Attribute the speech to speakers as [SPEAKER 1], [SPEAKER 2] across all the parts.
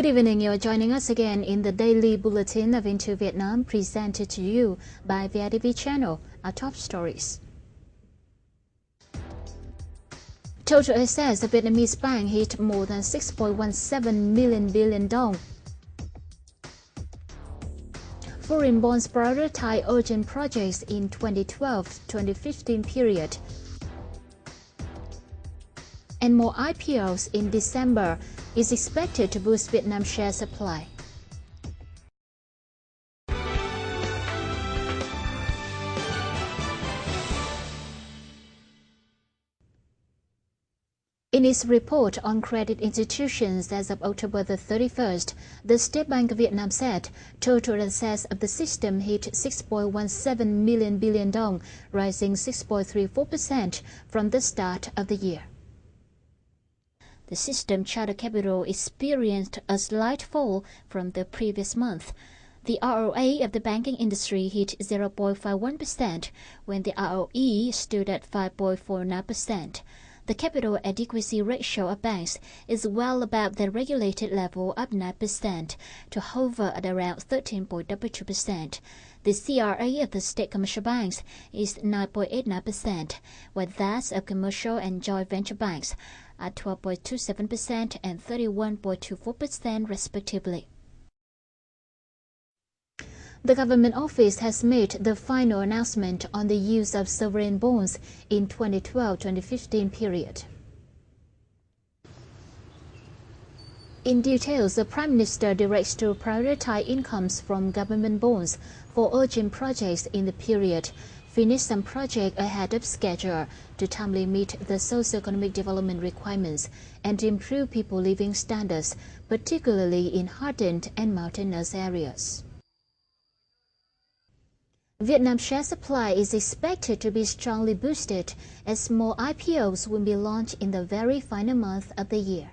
[SPEAKER 1] Good evening, you're joining us again in the daily bulletin of Into Vietnam, presented to you by VITV channel. Our top stories. Total assets of Vietnamese bank hit more than 6.17 billion dong. Foreign bonds prioritize urgent projects in 2012-2015 period. And more IPOs in December is expected to boost Vietnam share supply. In its report on credit institutions as of October the 31st, the State Bank of Vietnam said total assets of the system hit 6.17 billion dong, rising 6.34% from the start of the year. The system charter capital experienced a slight fall from the previous month. The ROA of the banking industry hit 0.51%, when the ROE stood at 5.49%. The capital adequacy ratio of banks is well above the regulated level of 9%, to hover at around 13.22%. The CRA of the state commercial banks is 9.89%, while that of commercial and joint venture banks at 12.27% and 31.24% respectively. The government office has made the final announcement on the use of sovereign bonds in 2012-2015 period. In details, the Prime Minister directs to prioritize incomes from government bonds for urgent projects in the period, finish some projects ahead of schedule to timely meet the socio-economic development requirements and improve people's living standards, particularly in hardened and mountainous areas. Vietnam's share supply is expected to be strongly boosted as more IPOs will be launched in the very final month of the year.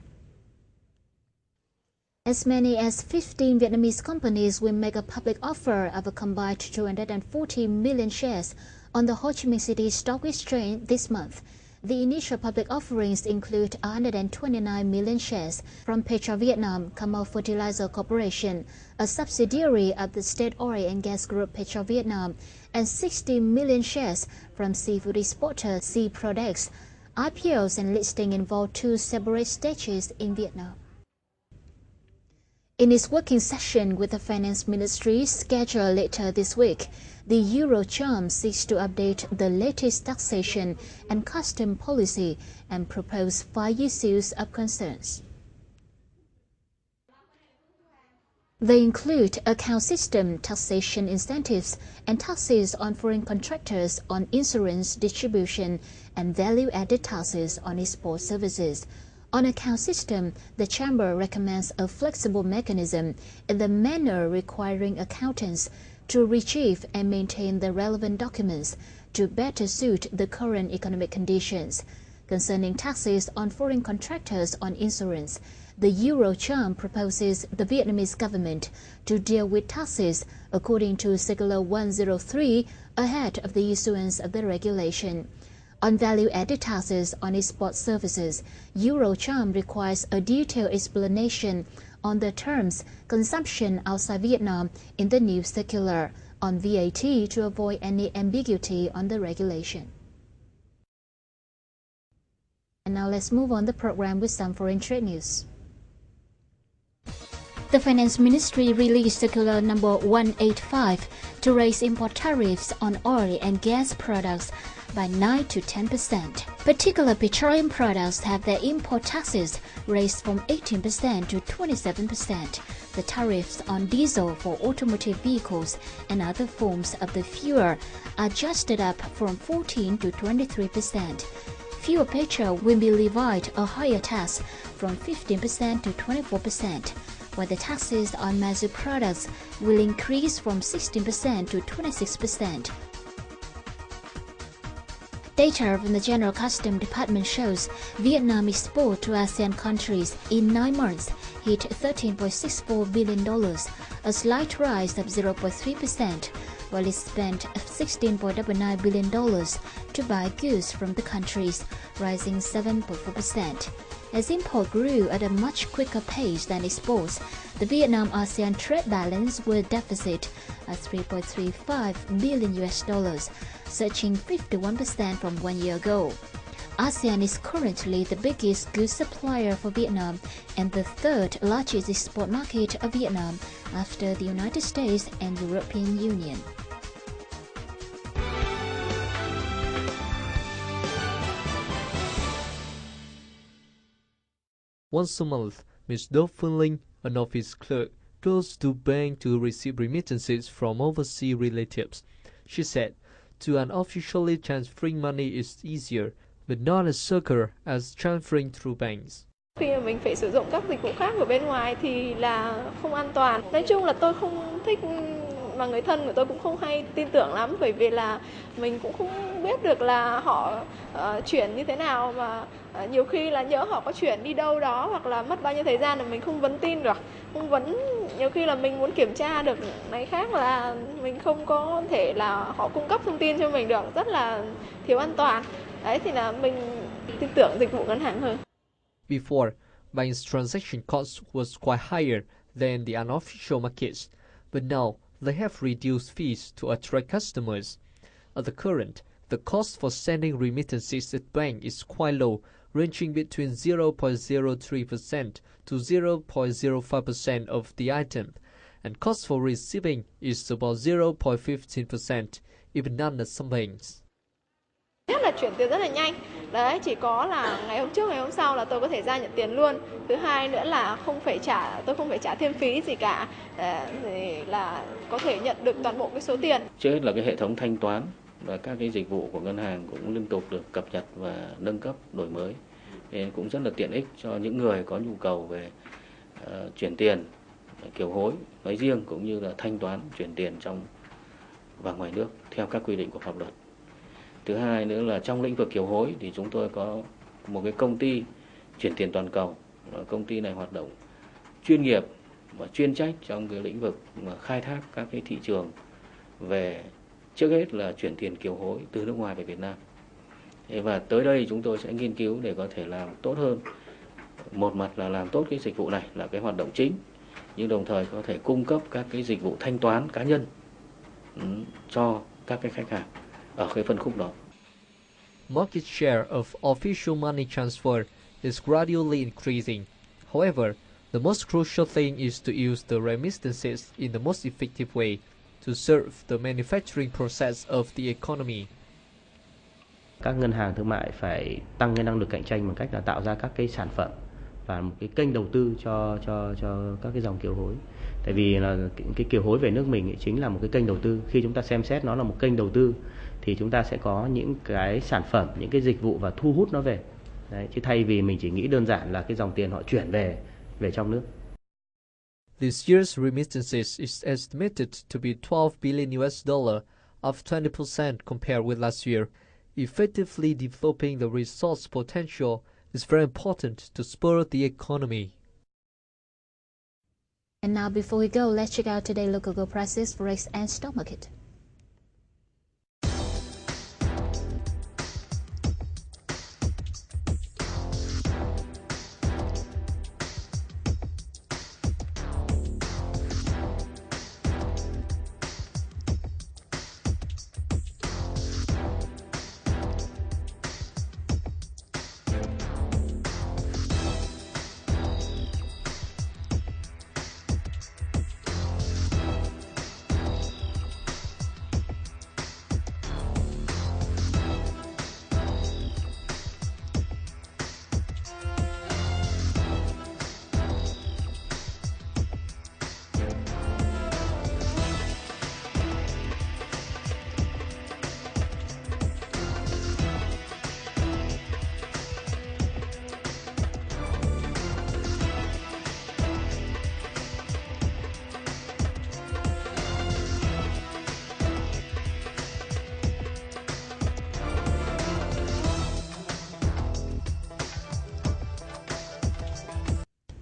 [SPEAKER 1] As many as 15 Vietnamese companies will make a public offer of a combined 240 million shares on the Ho Chi Minh City Stock Exchange this month. The initial public offerings include 129 million shares from PetroVietnam Camel Fertilizer Corporation, a subsidiary of the State Oil and Gas Group PetroVietnam, and 60 million shares from seafood exporter Sea Products. IPOs and listing involve two separate stages in Vietnam. In its working session with the Finance Ministry scheduled later this week, the Eurocharm seeks to update the latest taxation and custom policy and propose 5 issues of concerns. They include account system, taxation incentives, and taxes on foreign contractors on insurance distribution, and value-added taxes on export services. On account system, the Chamber recommends a flexible mechanism in the manner requiring accountants to retrieve and maintain the relevant documents to better suit the current economic conditions. Concerning taxes on foreign contractors on insurance, the Eurocharm proposes the Vietnamese government to deal with taxes according to Circular 103 ahead of the issuance of the regulation. On value-added taxes on export services, Eurocharm requires a detailed explanation on the terms consumption outside Vietnam in the new circular on VAT to avoid any ambiguity on the regulation. And now let's move on the program with some foreign trade news. The Finance Ministry released Circular number 185 to raise import tariffs on oil and gas products by 9 to 10%. Particular petroleum products have their import taxes raised from 18% to 27%. The tariffs on diesel for automotive vehicles and other forms of the fuel are adjusted up from 14 to 23%. Fuel petrol will be levied a higher tax from 15% to 24%, while the taxes on massive products will increase from 16% to 26%. Data from the General Customs Department shows Vietnam export to ASEAN countries in 9 months hit $13.64 billion, a slight rise of 0.3%, while it spent $16.99 billion to buy goods from the countries, rising 7.4%. As import grew at a much quicker pace than exports, the Vietnam-ASEAN trade balance was deficit at $3.35 billion, surging 51% from 1 year ago. ASEAN is currently the biggest goods supplier for Vietnam and the third largest export market of Vietnam after the United States and European Union.
[SPEAKER 2] Once a month, Ms. Do Phương Linh, an office clerk, goes to bank to receive remittances from overseas relatives. She said, to unofficially transferring money is easier, but not as secure as transferring through banks.
[SPEAKER 3] Khi mà mình phải sử dụng các dịch vụ khác ở bên ngoài thì là không an toàn. Nói chung là tôi không thích, mà người thân của tôi cũng không hay tin tưởng lắm, bởi vì là mình cũng không biết được là họ chuyển như thế nào, mà nhiều khi là nhỡ họ có chuyển đi đâu đó hoặc là mất bao nhiêu thời gian là mình không vấn tin được. Nhiều khi là mình muốn kiểm tra được này khác là mình không có thể là họ cung cấp thông tin cho mình được, rất là thiếu an toàn. Đấy thì là mình tin tưởng dịch vụ ngân hàng hơn.
[SPEAKER 2] Before, bank's transaction cost was quite higher than the unofficial markets, but now they have reduced fees to attract customers. At the current, the cost for sending remittances at bank is quite low, ranging between 0.03% to 0.05% of the item, and cost for receiving is about 0.15%, even none at some banks.
[SPEAKER 3] Nhất là chuyển tiền rất là nhanh. Đấy, chỉ có là ngày hôm trước, ngày hôm sau là tôi có thể ra nhận tiền luôn. Thứ hai nữa là tôi không phải trả thêm phí gì cả, để là có thể nhận được toàn bộ cái số tiền.
[SPEAKER 4] Trước hết là cái hệ thống thanh toán và các cái dịch vụ của ngân hàng cũng liên tục được cập nhật và nâng cấp, đổi mới. Nên cũng rất là tiện ích cho những người có nhu cầu về chuyển tiền, kiều hối nói riêng, cũng như là thanh toán chuyển tiền trong và ngoài nước theo các quy định của pháp luật. Thứ hai nữa là trong lĩnh vực kiều hối thì chúng tôi có một cái công ty chuyển tiền toàn cầu. Công ty này hoạt động chuyên nghiệp và chuyên trách trong cái lĩnh vực mà khai thác các cái thị trường về, trước hết là chuyển tiền kiều hối từ nước ngoài về Việt Nam. Và tới đây chúng tôi sẽ nghiên cứu để có thể làm tốt hơn. Một mặt là làm tốt cái dịch vụ này là cái hoạt động chính, nhưng đồng thời có thể cung cấp các cái dịch vụ thanh toán cá nhân cho các cái khách hàng ở cái phân khúc đó.
[SPEAKER 2] Market share of official money transfer is gradually increasing. However, the most crucial thing is to use the remittances in the most effective way to serve the manufacturing process of the economy.
[SPEAKER 5] Các ngân hàng thương mại phải tăng cái năng lực cạnh tranh bằng cách là tạo ra các cái sản phẩm và một cái kênh đầu tư cho các cái dòng kiều hối. Tại vì là cái kiều hối về nước mình chính là một cái kênh đầu tư. Khi chúng ta xem xét nó là một kênh đầu tư thì chúng ta sẽ có những cái sản phẩm, những cái dịch vụ và thu hút nó về. Đấy, chứ thay vì mình chỉ nghĩ đơn giản là cái dòng tiền họ chuyển về trong nước.
[SPEAKER 2] This year's remittances is estimated to be $12 billion, up 20% compared with last year. Effectively developing the resource potential is very important to spur the economy.
[SPEAKER 1] And now before we go, let's check out today's local gold prices, forex and stock market.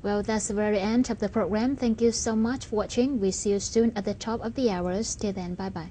[SPEAKER 1] Well, that's the very end of the program. Thank you so much for watching. We see you soon at the top of the hours. Till then, bye-bye.